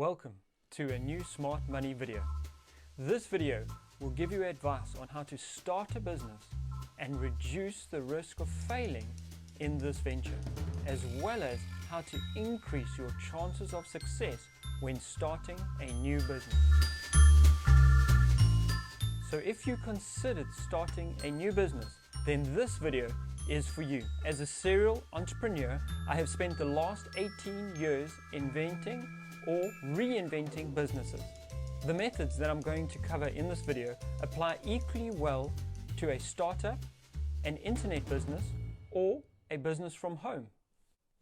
Welcome to a new Smart Money video. This video will give you advice on how to start a business and reduce the risk of failing in this venture, as well as how to increase your chances of success when starting a new business. So if you considered starting a new business, then this video is for you. As a serial entrepreneur, I have spent the last 18 years inventing or reinventing businesses. The methods that I'm going to cover in this video apply equally well to a startup, an internet business, or a business from home.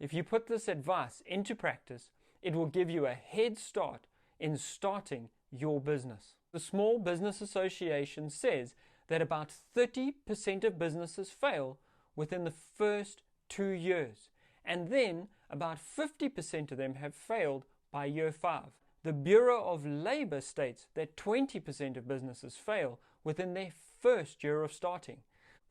If you put this advice into practice, it will give you a head start in starting your business. The Small Business Association says that about 30% of businesses fail within the first 2 years, and then about 50% of them have failed by year 5. The Bureau of Labor states that 20% of businesses fail within their first year of starting.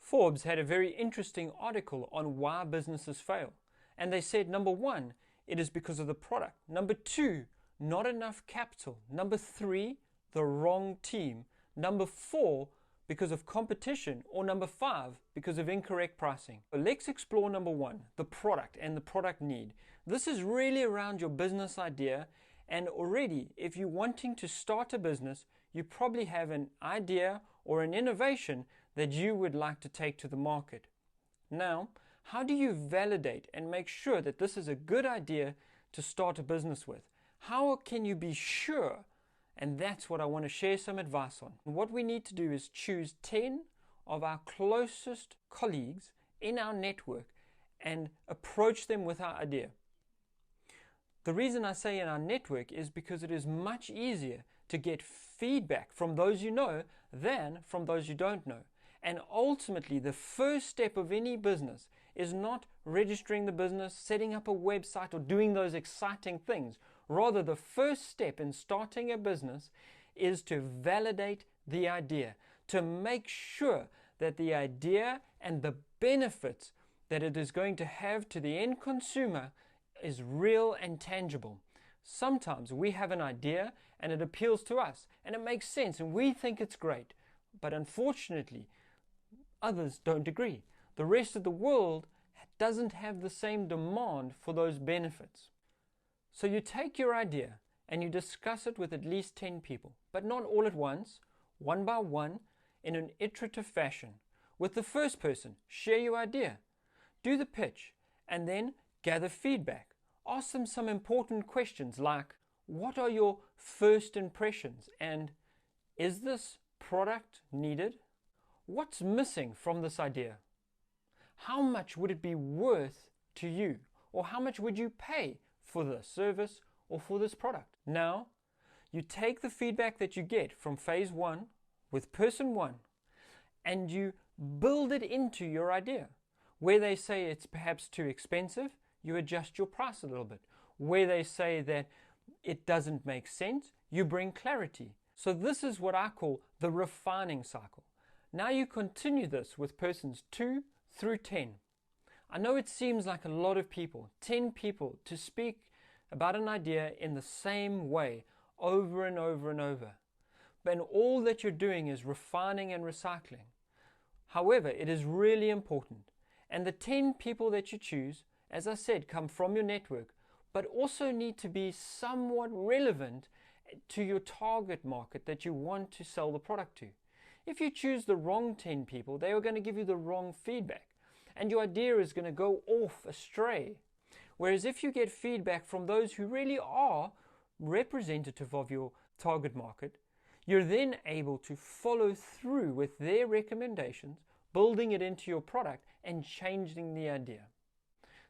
Forbes had a very interesting article on why businesses fail, and they said, number 1, it is because of the product. Number 2, not enough capital. Number 3, the wrong team. Number 4, because of competition. Or number 5, because of incorrect pricing. So let's explore number 1, the product and the product need. This is really around your business idea, and already if you're wanting to start a business, you probably have an idea or an innovation that you would like to take to the market. Now, how do you validate and make sure that this is a good idea to start a business with? How can you be sure? And that's what I want to share some advice on. What we need to do is choose 10 of our closest colleagues in our network and approach them with our idea. The reason I say in our network is because it is much easier to get feedback from those you know than from those you don't know. And ultimately, the first step of any business is not registering the business, setting up a website, or doing those exciting things. Rather, the first step in starting a business is to validate the idea, to make sure that the idea and the benefits that it is going to have to the end consumer is real and tangible. Sometimes we have an idea and it appeals to us and it makes sense and we think it's great, but unfortunately others don't agree. The rest of the world doesn't have the same demand for those benefits. So you take your idea and you discuss it with at least 10 people, but not all at once, one by one, in an iterative fashion. With the first person, share your idea, do the pitch, and then gather feedback. Ask them some important questions like, what are your first impressions? And is this product needed? What's missing from this idea? How much would it be worth to you? Or how much would you pay for this service or for this product? Now, you take the feedback that you get from phase 1 with person 1 and you build it into your idea. Where they say it's perhaps too expensive, you adjust your price a little bit. Where they say that it doesn't make sense, you bring clarity. So this is what I call the refining cycle. Now you continue this with persons 2 through 10. I know it seems like a lot of people, 10 people, to speak about an idea in the same way over and over and over. But all that you're doing is refining and recycling. However, it is really important. And the 10 people that you choose, as I said, come from your network, but also need to be somewhat relevant to your target market that you want to sell the product to. If you choose the wrong 10 people, they are going to give you the wrong feedback, and your idea is going to go off astray. Whereas if you get feedback from those who really are representative of your target market, you're then able to follow through with their recommendations, building it into your product and changing the idea.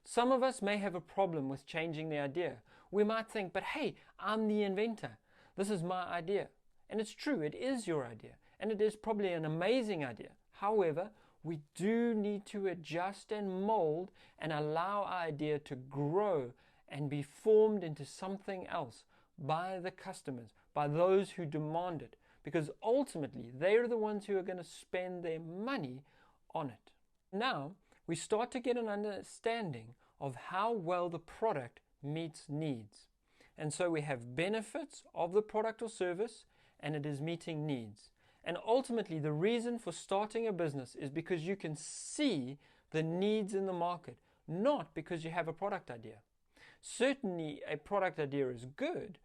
Some of us may have a problem with changing the idea. We might think, but hey, I'm the inventor. This is my idea. And it's true, it is your idea. And it is probably an amazing idea. However, we do need to adjust and mold and allow our idea to grow and be formed into something else by the customers, by those who demand it. Because ultimately, they're the ones who are going to spend their money on it. Now, we start to get an understanding of how well the product meets needs. And so we have benefits of the product or service, and it is meeting needs. And ultimately, the reason for starting a business is because you can see the needs in the market, not because you have a product idea. Certainly, a product idea is good,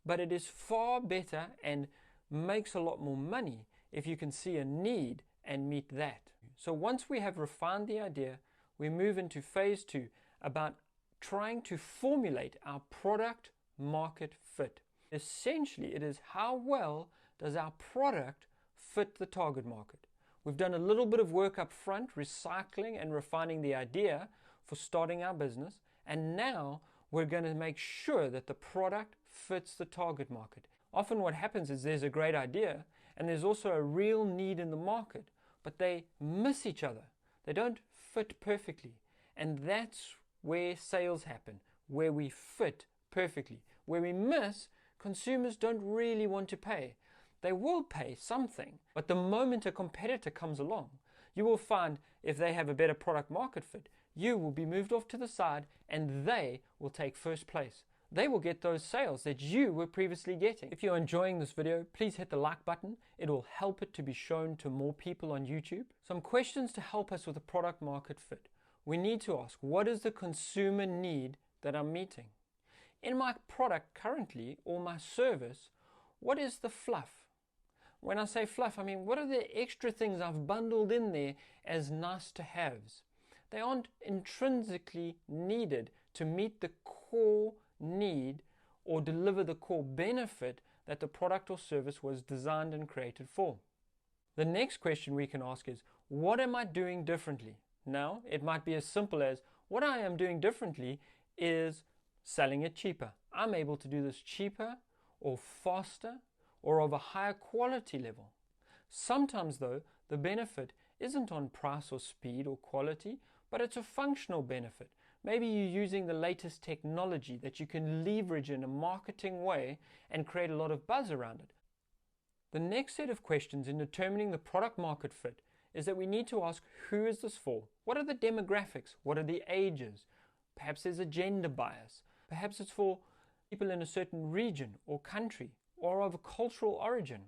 but it is far better and makes a lot more money if you can see a need and meet that. So once we have refined the idea, we move into phase 2 about trying to formulate our product market fit. Essentially, it is how well does our product fit the target market. We've done a little bit of work up front, recycling and refining the idea for starting our business, and now we're going to make sure that the product fits the target market. Often what happens is there's a great idea and there's also a real need in the market, but they miss each other. They don't fit perfectly. And that's where sales happen, where we fit perfectly. Where we miss, consumers don't really want to pay. They will pay something, but the moment a competitor comes along, you will find if they have a better product market fit, you will be moved off to the side and they will take first place. They will get those sales that you were previously getting. If you're enjoying this video, please hit the like button. It will help it to be shown to more people on YouTube. Some questions to help us with a product market fit. We need to ask, what is the consumer need that I'm meeting? In my product currently, or my service, what is the fluff? When I say fluff, I mean, what are the extra things I've bundled in there as nice to haves? They aren't intrinsically needed to meet the core need or deliver the core benefit that the product or service was designed and created for. The next question we can ask is, what am I doing differently? Now, it might be as simple as, what I am doing differently is selling it cheaper. I'm able to do this cheaper or faster or of a higher quality level. Sometimes though, the benefit isn't on price or speed or quality, but it's a functional benefit. Maybe you're using the latest technology that you can leverage in a marketing way and create a lot of buzz around it. The next set of questions in determining the product market fit is that we need to ask, who is this for? What are the demographics? What are the ages? Perhaps there's a gender bias. Perhaps it's for people in a certain region or country or of a cultural origin.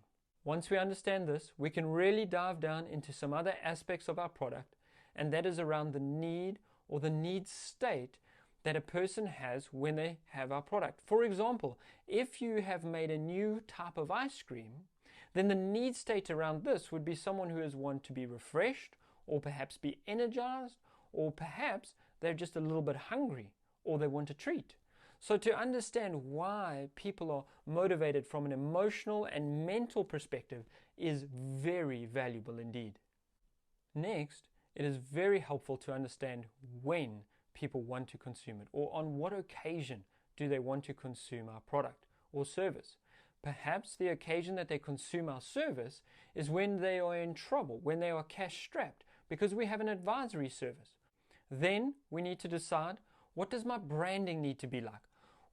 Once we understand this, we can really dive down into some other aspects of our product, and that is around the need or the need state that a person has when they have our product. For example, if you have made a new type of ice cream, then the need state around this would be someone who is want to be refreshed, or perhaps be energized, or perhaps they're just a little bit hungry, or they want a treat. So to understand why people are motivated from an emotional and mental perspective is very valuable indeed. Next, it is very helpful to understand when people want to consume it, or on what occasion do they want to consume our product or service. Perhaps the occasion that they consume our service is when they are in trouble, when they are cash strapped, because we have an advisory service. Then we need to decide, what does my branding need to be like?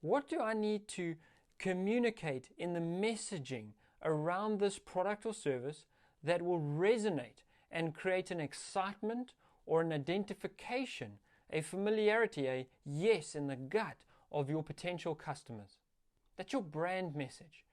What do I need to communicate in the messaging around this product or service that will resonate and create an excitement or an identification, a familiarity, a yes in the gut of your potential customers? That's your brand message.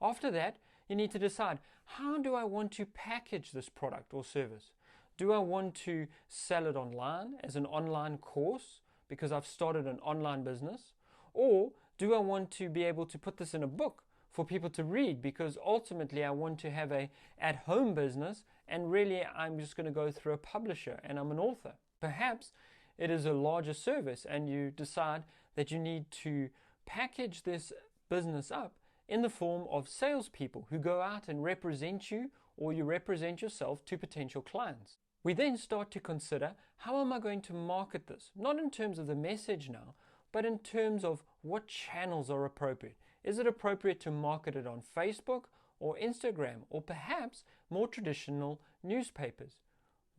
After that, you need to decide, how do I want to package this product or service? Do I want to sell it online as an online course because I've started an online business? Or do I want to be able to put this in a book for people to read because ultimately I want to have a at-home business and really I'm just going to go through a publisher and I'm an author? Perhaps it is a larger service and you decide that you need to package this business up in the form of salespeople who go out and represent you, or you represent yourself to potential clients. We then start to consider, how am I going to market this? Not in terms of the message now, but in terms of what channels are appropriate. Is it appropriate to market it on Facebook or Instagram, or perhaps more traditional newspapers?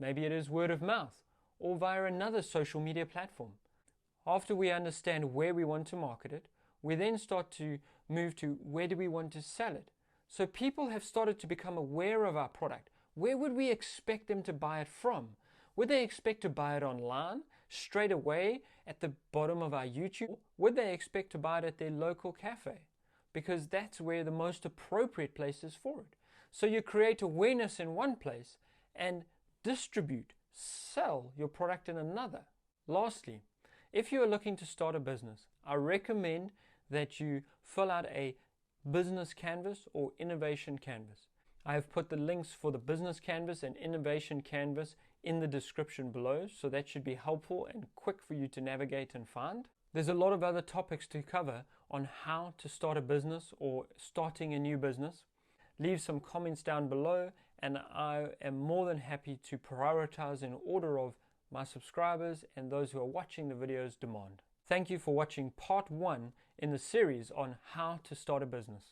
Maybe it is word of mouth or via another social media platform. After we understand where we want to market it, we then start to move to where do we want to sell it. So people have started to become aware of our product. Where would we expect them to buy it from? Would they expect to buy it online, straight away at the bottom of our YouTube? Would they expect to buy it at their local cafe? Because that's where the most appropriate place is for it. So you create awareness in one place and distribute, sell your product in another. Lastly, if you are looking to start a business, I recommend that you fill out a business canvas or innovation canvas. I have put the links for the business canvas and innovation canvas in the description below, so that should be helpful and quick for you to navigate and find. There's a lot of other topics to cover on how to start a business or starting a new business. Leave some comments down below and I am more than happy to prioritize in order of my subscribers and those who are watching the videos demand. Thank you for watching part 1 in the series on how to start a business.